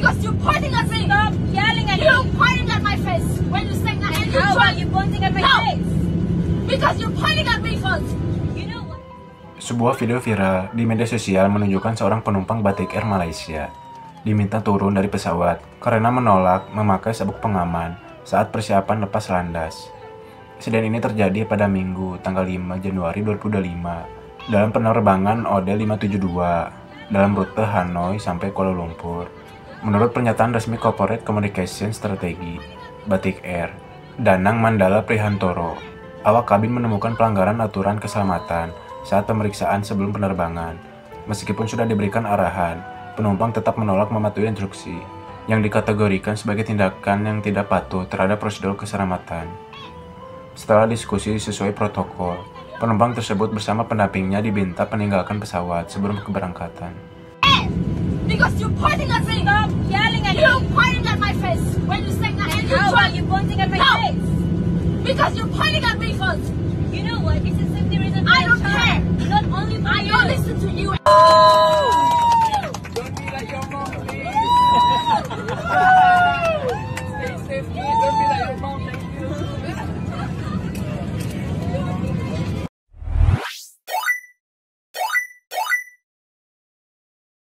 Because you're pointing at me. Stop yelling at me. You're pointing at my face when you say that. And How are you pointing at my face? Because you're pointing at me first. You know what? Sebuah video viral di media sosial menunjukkan seorang penumpang Batik Air Malaysia diminta turun dari pesawat karena menolak memakai sabuk pengaman saat persiapan lepas landas. Insiden ini terjadi pada Minggu, tanggal 5 Januari 2025 dalam penerbangan OD572 dalam rute Hanoi sampai Kuala Lumpur. Menurut pernyataan resmi Corporate Communication Strategi Batik Air, Danang Mandala Prihantoro, awak kabin menemukan pelanggaran aturan keselamatan saat pemeriksaan sebelum penerbangan. Meskipun sudah diberikan arahan, penumpang tetap menolak mematuhi instruksi, yang dikategorikan sebagai tindakan yang tidak patuh terhadap prosedur keselamatan. Setelah diskusi sesuai protokol, penumpang tersebut bersama pendampingnya diminta meninggalkan pesawat sebelum keberangkatan. Because you're pointing at me. Stop yelling at me. You're pointing at my face when you say that. And How are you pointing at my face? Because you're pointing at me first. You know what? This is the reason I don't care. Not only for I you. don't listen to you.